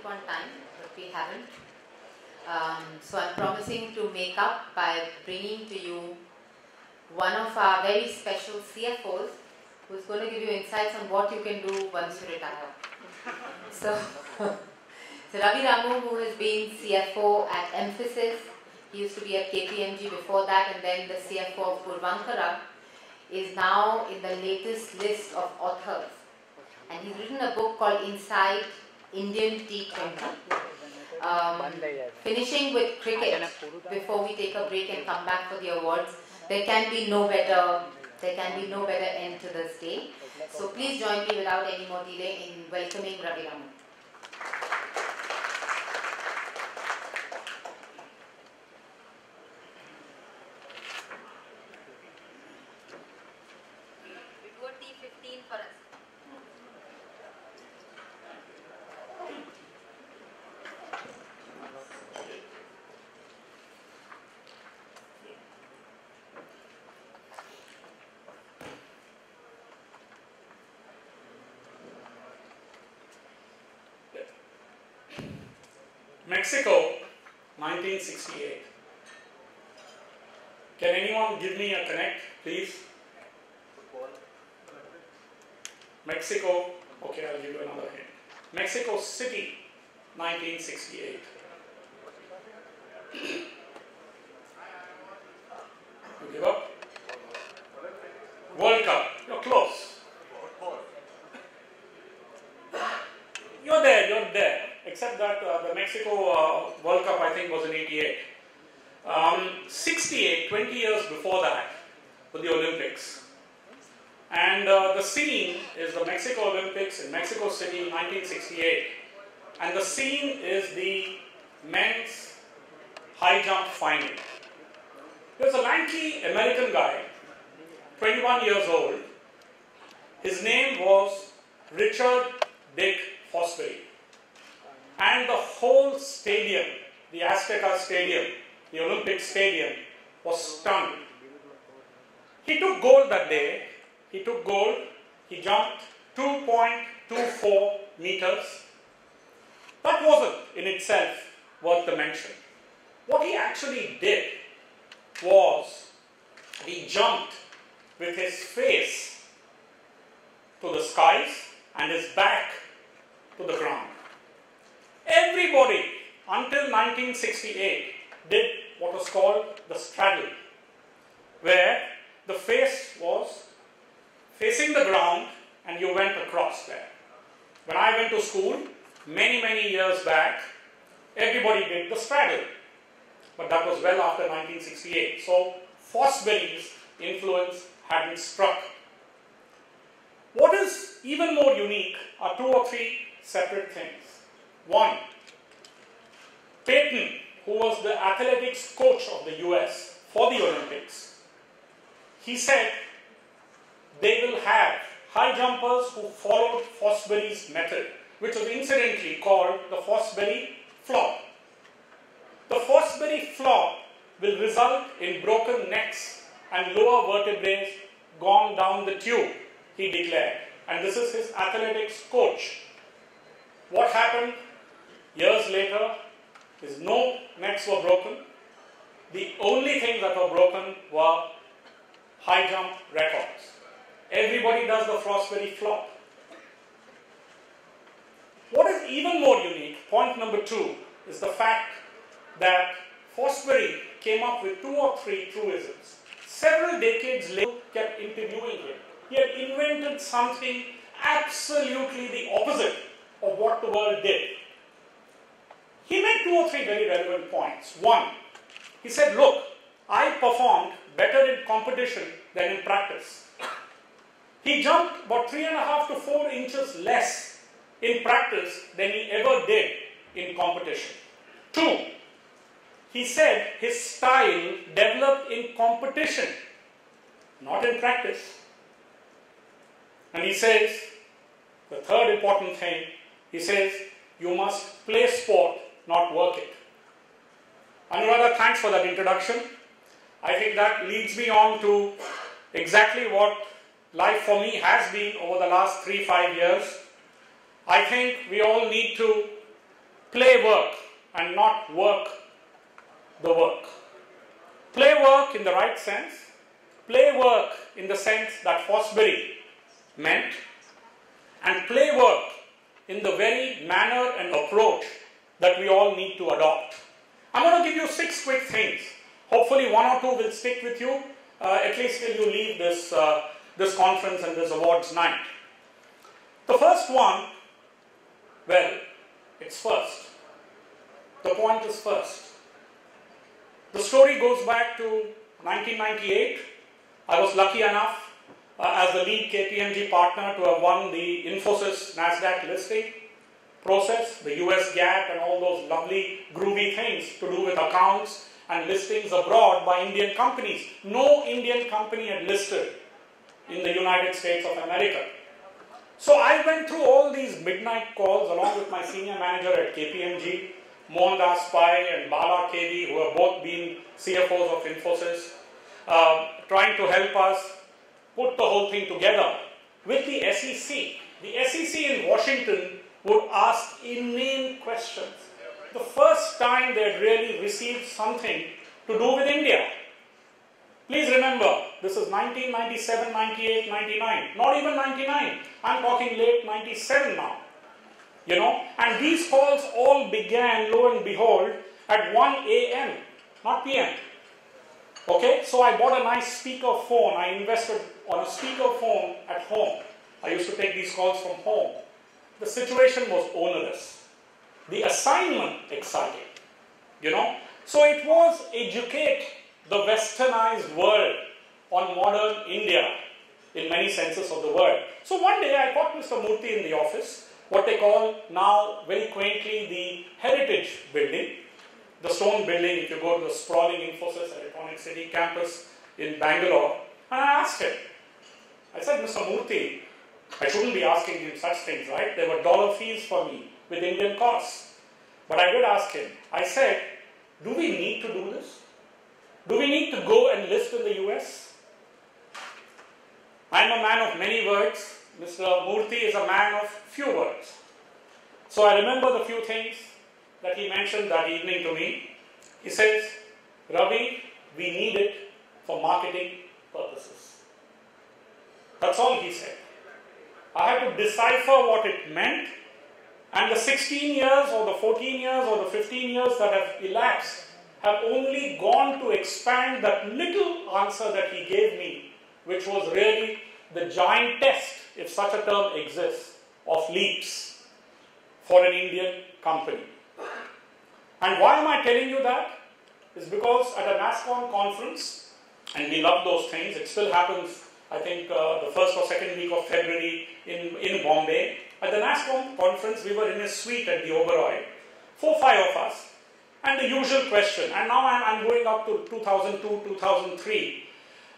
upon time, but we haven't. So I'm promising to make up by bringing to you one of our very special CFOs who's going to give you insights on what you can do once you retire. So Ravi Ramu, who has been CFO at Emphasis, he used to be at KPMG before that, and then the CFO of Purvankara, is now in the latest list of authors. And he's written a book called Inside Indian T20. Finishing with cricket before we take a break and come back for the awards. There can be no better end to this day. So please join me without any more delay in welcoming Ravi Ramu. T15 for us. Mexico, 1968. Can anyone give me a connect, please? Mexico, okay, I'll give you another hint. Mexico City, 1968. You give up? World Cup, you're close. You're there. Except that the Mexico World Cup, I think, was in 88. 68, 20 years before that, were the Olympics. And the scene is the Mexico Olympics in Mexico City, 1968. And the scene is the men's high jump final. There's a lanky American guy, 21 years old. His name was Richard Dick Fosbury. And the whole stadium, the Azteca Stadium, the Olympic Stadium, was stunned. He took gold that day. He jumped 2.24 meters. That wasn't in itself worth the mention. What he actually did was he jumped with his face to the skies and his back to the ground. Everybody until 1968 did what was called the straddle, where the face was facing the ground and you went across there. When I went to school, many years back, everybody did the straddle. But that was well after 1968. So Fosbury's influence hadn't struck. What is even more unique are two or three separate things. One, Peyton, who was the athletics coach of the US for the Olympics, he said they will have high jumpers who followed Fosbury's method, which was incidentally called the Fosbury flop. The Fosbury flop will result in broken necks and lower vertebrae gone down the tube, he declared. And this is his athletics coach. What happened? Years later, his no necks were broken. The only things that were broken were high jump records. Everybody does the Fosbury flop. What is even more unique, point number 2, is the fact that Fosbury came up with 2 or 3 truisms. Several decades later, kept interviewing him. He had invented something absolutely the opposite of what the world did. He made 2 or 3 very relevant points. One, he said, look, I performed better in competition than in practice. He jumped about 3.5 to 4 inches less in practice than he ever did in competition. 2, he said his style developed in competition, not in practice. And he says, the third important thing, he says, you must play sport, not work it. Anuradha, thanks for that introduction. I think that leads me on to exactly what life for me has been over the last 3-5 years. I think we all need to play work and not work the work. Play work in the right sense, play work in the sense that Fosbury meant, and play work in the very manner and approach that we all need to adopt. I'm going to give you 6 quick things. Hopefully 1 or 2 will stick with you, at least till you leave this, this conference and this awards night. The first one, well, it's first. The point is first. The story goes back to 1998. I was lucky enough as the lead KPMG partner to have won the Infosys NASDAQ listing process, the US GAAP and all those lovely groovy things to do with accounts and listings abroad by Indian companies. No Indian company had listed in the United States of America. So I went through all these midnight calls along with my senior manager at KPMG, Mohandas Pai and Bala KV, who have both been CFOs of Infosys, trying to help us put the whole thing together with the SEC. The SEC in Washington would ask inane questions. The first time they had really received something to do with India. Please remember, this is 1997, 98, 99, not even 99. I'm talking late 97 now. You know, and these calls all began, lo and behold, at 1 a.m., not p.m. Okay, so I bought a nice speaker phone. I invested on a speaker phone at home. I used to take these calls from home. The situation was onerous. The assignment exciting, you know. So it was educate the westernized world on modern India in many senses of the word. So one day I caught Mr. Murthy in the office, what they call now very quaintly the Heritage Building, the stone building if you go to the sprawling Infosys Electronic City campus in Bangalore. And I asked him, I said, Mr. Murthy, I shouldn't be asking him such things, right? There were dollar fees for me with Indian costs. But I did ask him, I said, do we need to do this? Do we need to go and list in the US? I'm a man of many words. Mr. Murthy is a man of few words. So I remember the few things that he mentioned that evening to me. He says, Ravi, we need it for marketing purposes. That's all he said. I had to decipher what it meant, and the 16 years or the 14 years or the 15 years that have elapsed have only gone to expand that little answer that he gave me, which was really the giant test, if such a term exists, of leaps for an Indian company. And why am I telling you that? It's because at a NASCOM conference, and we love those things, it still happens, I think the first or second week of February in Bombay. At the NASCOM conference, we were in a suite at the Oberoi, 4 or 5 of us, and the usual question, and now I'm going up to 2002, 2003,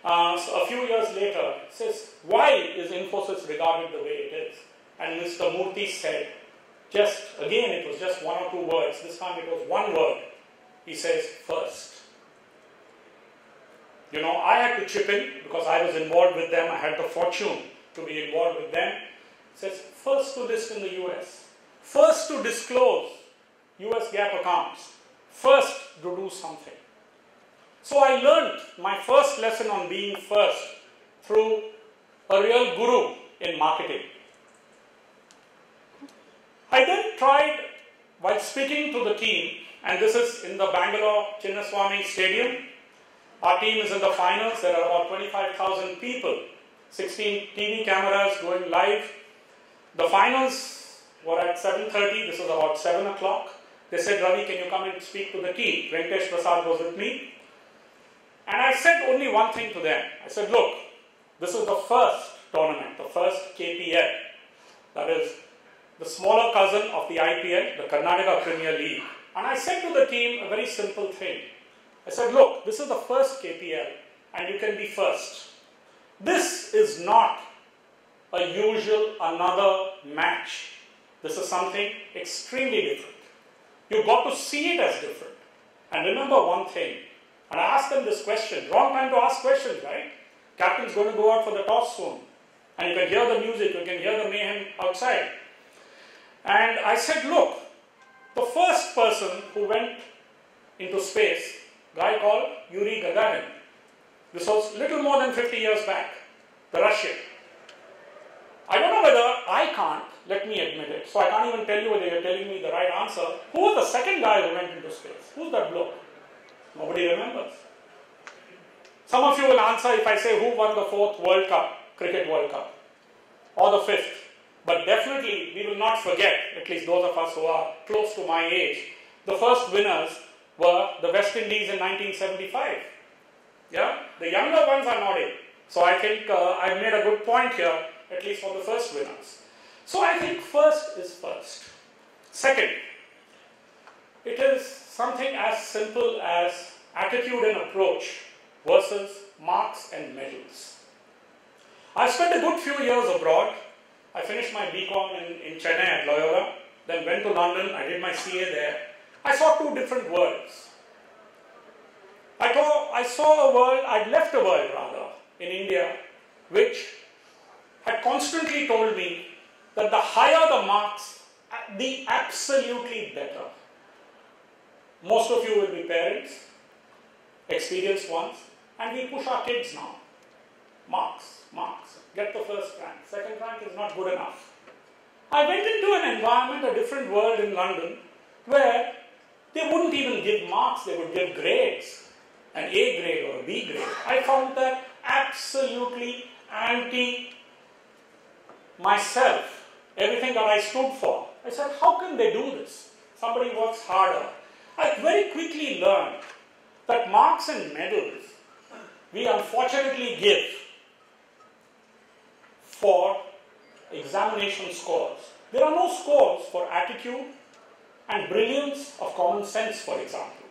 so a few years later, says, why is Infosys regarded the way it is? And Mr. Murthy said, again it was just 1 or 2 words, this time it was 1 word. He says, first. You know, I had to chip in because I was involved with them, I had the fortune to be involved with them. He says, first to list in the US, first to disclose US GAAP accounts, first to do something. So I learned my first lesson on being first through a real guru in marketing. I then tried, while speaking to the team, and this is in the Bangalore Chinnaswamy Stadium. Our team is in the finals. There are about 25,000 people, 16 TV cameras going live. The finals were at 7:30. This was about 7 o'clock. They said, Ravi, can you come and speak to the team? Venkatesh Prasad was with me. And I said only one thing to them. I said, look, this is the first tournament, the first KPL. That is the smaller cousin of the IPL, the Karnataka Premier League. And I said to the team a very simple thing. I said, look, this is the first KPL and you can be first. This is not a usual another match. This is something extremely different. You've got to see it as different. And remember one thing, and I asked them this question, wrong time to ask questions, right? Captain's going to go out for the toss soon. And you can hear the music, you can hear the mayhem outside. And I said, look, The first person who went into space, a guy called Yuri Gagarin. This was little more than 50 years back, the Russian. I don't know whether I can't, let me admit it, so I can't even tell you whether you're telling me the right answer. Who was the second guy who went into space? Who's that bloke? Nobody remembers. Some of you will answer if I say who won the 4th World Cup, Cricket World Cup, or the 5th. But definitely we will not forget, at least those of us who are close to my age, the first winners were the West Indies in 1975. Yeah? The younger ones are nodding. So I think I've made a good point here, at least for the first winners. So I think first is first. Second, it is something as simple as attitude and approach versus marks and medals. I spent a good few years abroad. I finished my BCom in Chennai at Loyola, then went to London, I did my CA there. I saw two different worlds. I saw a world, I'd left a world rather, in India, which had constantly told me that the higher the marks, the absolutely better. Most of you will be parents, experienced ones, and we push our kids now. Marks, marks, get the first rank. Second rank is not good enough. I went into an environment, a different world in London, where they wouldn't even give marks, they would give grades, an A grade or a B grade. I found that absolutely anti myself, everything that I stood for. I said, how can they do this? Somebody works harder. I very quickly learned that marks and medals we unfortunately give for examination scores. There are no scores for attitude and brilliance of common sense, for example.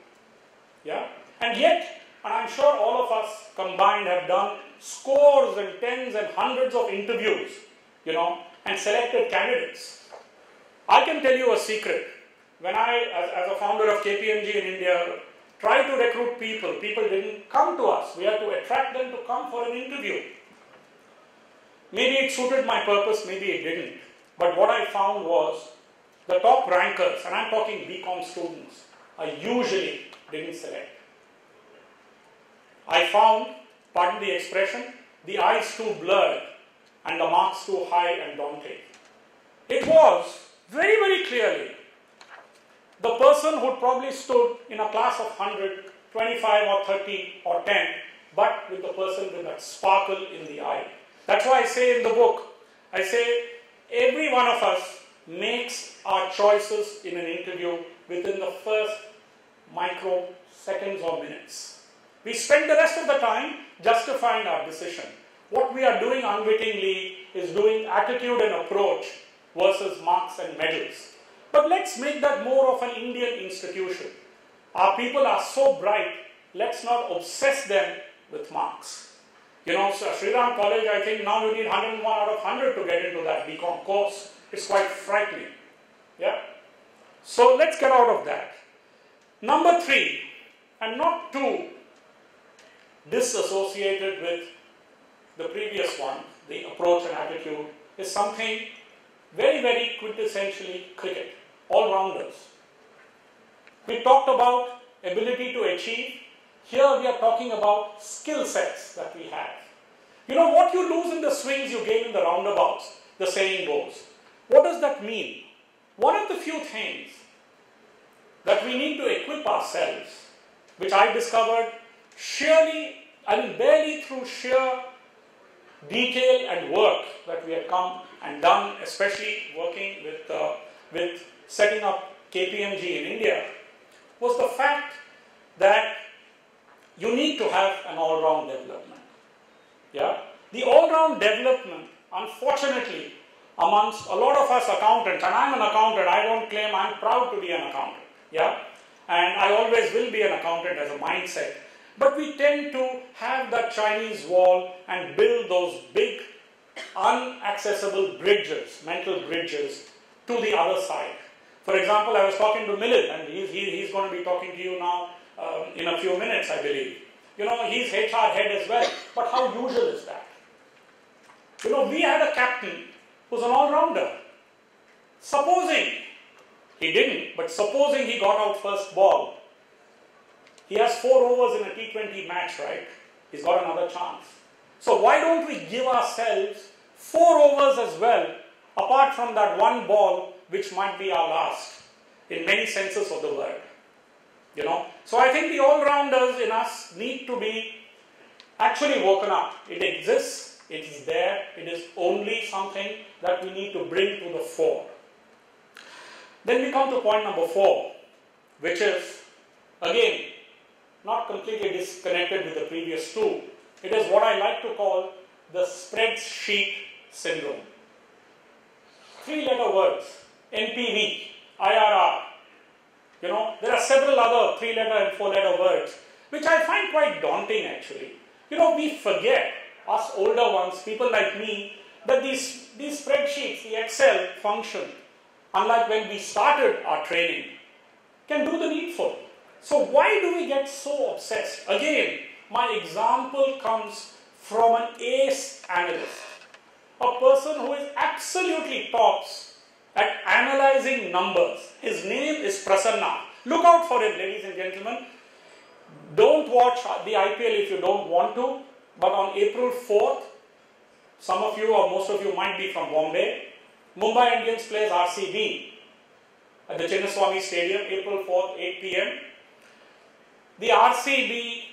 Yeah? And yet, and I'm sure all of us combined have done scores and tens and hundreds of interviews, and selected candidates. I can tell you a secret. When I, as a founder of KPMG in India, tried to recruit people, people didn't come to us. We had to attract them to come for an interview. Maybe it suited my purpose, maybe it didn't. But what I found was the top rankers, and I'm talking BCom students, I usually didn't select. I found, pardon the expression, the eyes too blurred and the marks too high and daunting. It was very, very clearly the person who probably stood in a class of 100, 25 or 30 or 10, but with the person with that sparkle in the eye. That's why I say in the book, I say every one of us makes our choices in an interview within the first microseconds or minutes. We spend the rest of the time justifying our decision. What we are doing unwittingly is doing attitude and approach versus marks and medals. But let's make that more of an Indian institution. Our people are so bright, let's not obsess them with marks. So Sriram College, I think now you need 101 out of 100 to get into that BCom course. It's quite frightening. Yeah? So let's get out of that. Number 3, and not too disassociated with the previous one, the approach and attitude, is something very, very quintessentially cricket. All-rounders. We talked about ability to achieve. Here we are talking about skill sets that we have. What you lose in the swings you gain in the roundabouts, the saying goes. What does that mean? One of the few things that we need to equip ourselves, which I discovered barely through sheer detail and work that we had come and done, especially working with setting up KPMG in India, was the fact that you need to have an all-round development. Yeah? The all-round development, unfortunately, amongst a lot of us accountants, and I'm an accountant, I don't claim I'm proud to be an accountant. Yeah? And I always will be an accountant as a mindset. But we tend to have that Chinese wall and build those big, unaccessible bridges, mental bridges, to the other side. For example, I was talking to Milind, and he's going to be talking to you now in a few minutes, I believe. He's HR head as well. But how usual is that? We had a captain who's an all-rounder. Supposing He didn't, but supposing he got out first ball, he has 4 overs in a T20 match, right? He's got another chance. So why don't we give ourselves 4 overs as well, apart from that one ball which might be our last, in many senses of the word. You know? So I think the all-rounders in us need to be actually woken up. It exists, it is there, it is only something that we need to bring to the fore. Then we come to point number 4, which is, again, not completely disconnected with the previous 2. It is what I like to call the spreadsheet syndrome. 3-letter words, NPV, IRR. You know, there are several other 3-letter and 4-letter words, which I find quite daunting actually. You know, we forget, us older ones, people like me, that these spreadsheets, the Excel function, unlike when we started our training, can do the needful. So why do we get so obsessed? Again, my example comes from an ace analyst, a person who is absolutely tops at analyzing numbers. His name is Prasanna. Look out for him, ladies and gentlemen. Don't watch the IPL if you don't want to, but on April 4th, some of you or most of you might be from Bombay, Mumbai Indians plays RCB at the Chinnaswamy Stadium, April 4th, 8 p.m. The RCB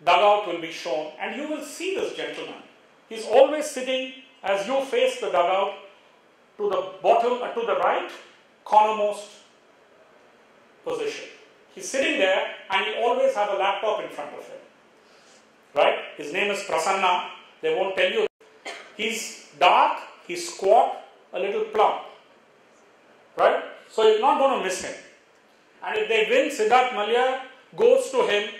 dugout will be shown, and you will see this gentleman. He's always sitting, as you face the dugout, to the bottom, to the right, cornermost position. He's sitting there, and he always has a laptop in front of him. Right? His name is Prasanna. They won't tell you. He's dark, he's squat, a little plump. Right? So you're not going to miss him. And if they win, Siddharth Malya goes to him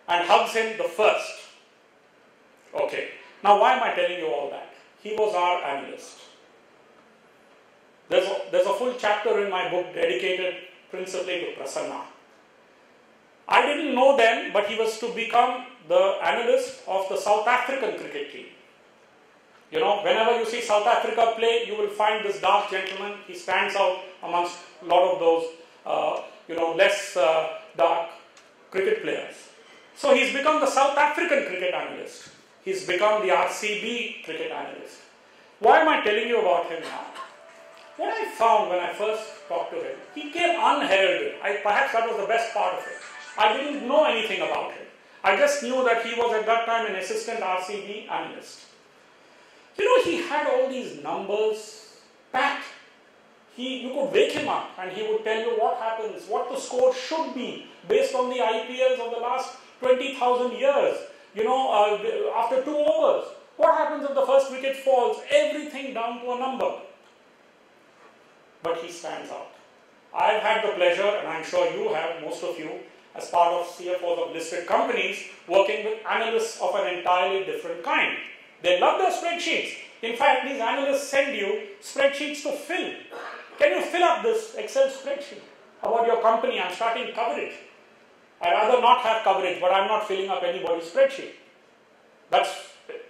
and hugs him the first. Okay. Now why am I telling you all that? He was our analyst. There's a full chapter in my book dedicated principally to Prasanna. I didn't know then, but he was to become the analyst of the South African cricket team. You know, whenever you see South Africa play, you will find this dark gentleman. He stands out amongst a lot of those, less dark cricket players. So he's become the South African cricket analyst. He's become the RCB cricket analyst. Why am I telling you about him now? What I found when I first talked to him, he came unheralded. Perhaps that was the best part of it. I didn't know anything about him. I just knew that he was at that time an assistant RCB analyst. You know, he had all these numbers packed. You could wake him up and he would tell you what happens, what the score should be based on the IPLs of the last 20,000 years. You know, after 2 overs, what happens if the first wicket falls? Everything down to a number. But he stands out. I've had the pleasure, and I'm sure you have, most of you, as part of CFOs of listed companies, working with analysts of an entirely different kind. They love their spreadsheets. In fact, these analysts send you spreadsheets to fill. Can you fill up this Excel spreadsheet about your company? I'm starting coverage. I'd rather not have coverage, but I'm not filling up anybody's spreadsheet. That's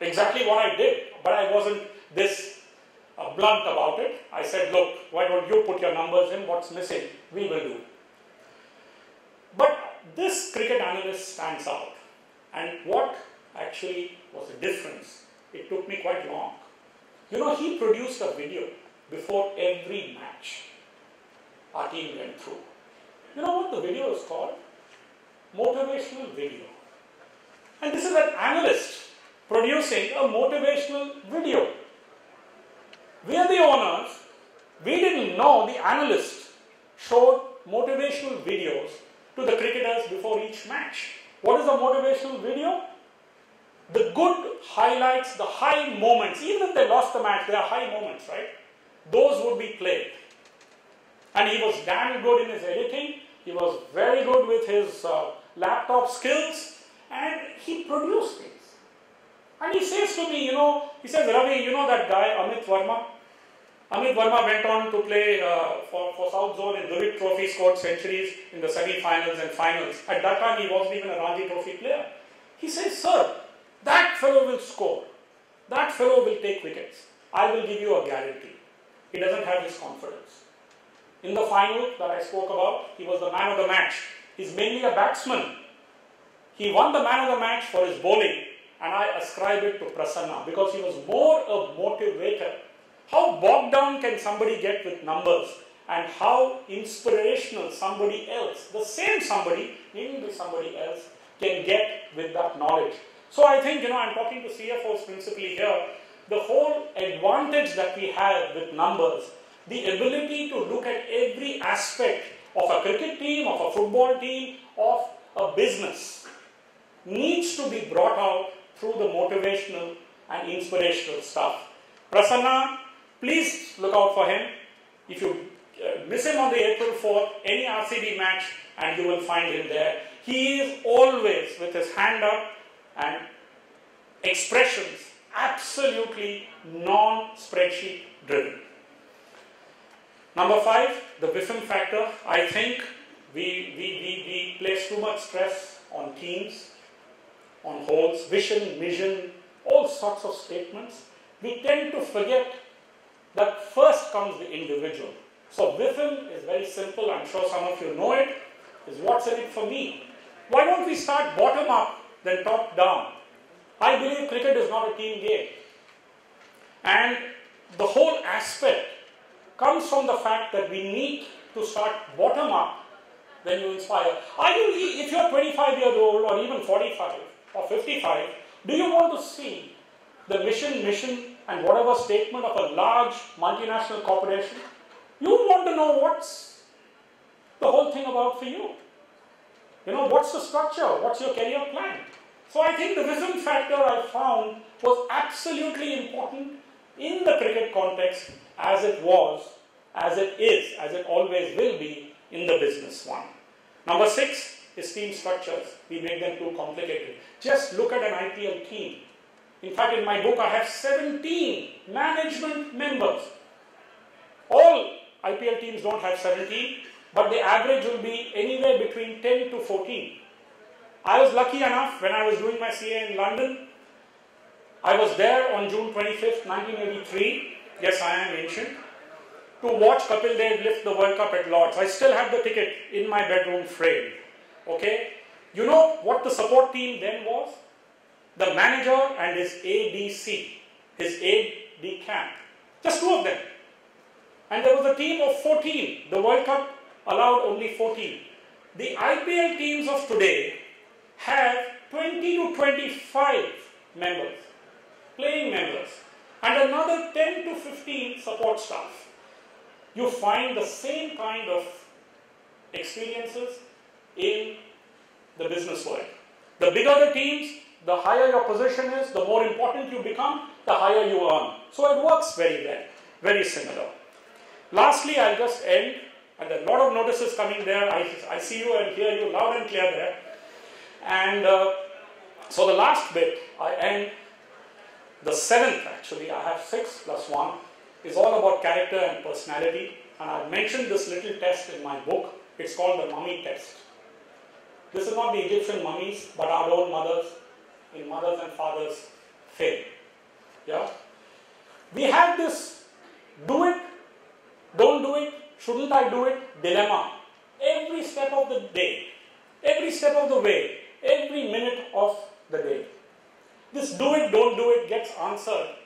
exactly what I did, but I wasn't this blunt about it. I said, look, why don't you put your numbers in? What's missing, we will do. But this cricket analyst stands out. And what actually was the difference? It took me quite long. You know, he produced a video before every match our team went through. You know what the video is called? Motivational video. And this is an analyst producing a motivational video. We are the owners. We didn't know the analyst showed motivational videos to the cricketers before each match. What is a motivational video? The good highlights, the high moments. Even if they lost the match, there are high moments, right? Those would be played. And he was damn good in his editing. He was very good with his laptop skills. And he produced things. And he says to me, he says, Ravi, you know that guy, Amit Verma? Amit Verma went on to play for South Zone in Duleep Trophy, scored centuries in the semi-finals and finals. At that time, he wasn't even a Ranji Trophy player. He says, sir, that fellow will score. That fellow will take wickets. I will give you a guarantee. He doesn't have his confidence. in the final that I spoke about. He was the man of the match. He's mainly a batsman. He won the man of the match for his bowling, and I ascribe it to Prasanna because he was more a motivator. How bogged down can somebody get with numbers, and how inspirational somebody else, the same somebody, maybe somebody else, can get with that knowledge. So I think, I'm talking to CFOs principally here, the whole advantage that we have with numbers, the ability to look at every aspect of a cricket team, of a football team, of a business, needs to be brought out through the motivational and inspirational stuff. Prasanna, please look out for him. If you miss him on the April 4th, any RCB match, and you will find him there. He is always with his hand up and expressions absolutely non-spreadsheet driven. Number 5, the Wifm factor. I think we place too much stress on teams, on wholes, vision, mission, all sorts of statements. We tend to forget that first comes the individual. So Wifm is very simple. I'm sure some of you know it. Is what's in it for me? Why don't we start bottom up, then top down? I believe cricket is not a team game. And the whole aspect comes from the fact that we need to start bottom up when you inspire. If you're 25 years old or even 45 or 55, do you want to see the mission and whatever statement of a large multinational corporation? You want to know what's the whole thing about for you. What's the structure? What's your career plan? So I think the Wifm factor I found was absolutely important in the cricket context as it was, as it is, as it always will be in the business one. Number 6 is team structures. We make them too complicated. Just look at an IPL team. In fact, in my book, I have 17 management members. All IPL teams don't have 17, but the average will be anywhere between 10 to 14. I was lucky enough when I was doing my CA in London. I was there on June 25th, 1983. Yes, I am ancient. To watch Kapil Dev lift the World Cup at Lord's. I still have the ticket in my bedroom frame. Okay? You know what the support team then was? The manager and his ADC, his aide-de-camp. Just 2 of them. And there was a team of 14. The World Cup allowed only 14. The IPL teams of today have 20 to 25 members, playing members, and another 10 to 15 support staff. You find the same kind of experiences in the business world. The bigger the teams, the higher your position is, the more important you become, the higher you earn. So it works very well, very similar. Lastly, I'll just end, and there are a lot of notices coming there. I see you and hear you loud and clear there. And so the last bit, I end, the 7th actually, I have 6 plus 1, is all about character and personality. And I've mentioned this little test in my book. It's called the mummy test. This is not the Egyptian mummies, but our own mothers, in mothers and fathers' faith. Yeah? We have this do it, don't do it, shouldn't I do it dilemma. Every step of the day, every step of the way, every minute of the day. This do it, don't do it gets answered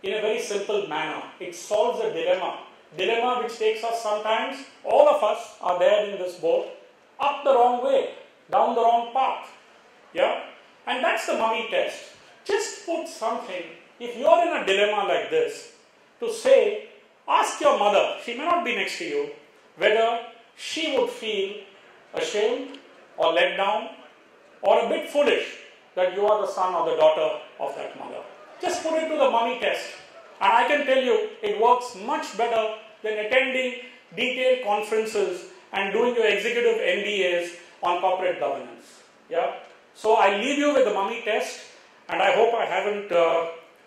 in a very simple manner. It solves a dilemma. Dilemma which takes us sometimes, all of us are there in this boat, up the wrong way, down the wrong path. Yeah? And that's the mummy test. Just put something, if you're in a dilemma like this, to say, ask your mother, she may not be next to you, whether she would feel ashamed or let down or a bit foolish that you are the son or the daughter of that mother. Just put it to the mummy test. And I can tell you, it works much better than attending detailed conferences and doing your executive MBAs on corporate governance. Yeah? So I leave you with the mummy test, and I hope I haven't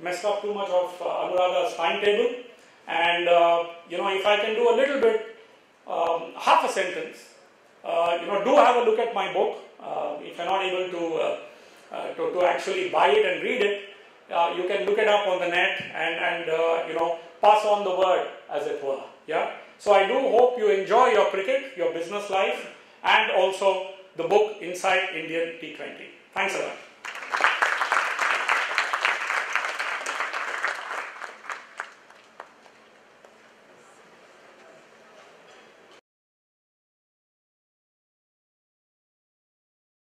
messed up too much of Anuradha's timetable. And if I can do a little bit, half a sentence, do have a look at my book. If you're not able to actually buy it and read it, you can look it up on the net and pass on the word, as it were. Yeah. So I do hope you enjoy your cricket, your business life, and also the book Inside Indian T20. Thanks a lot.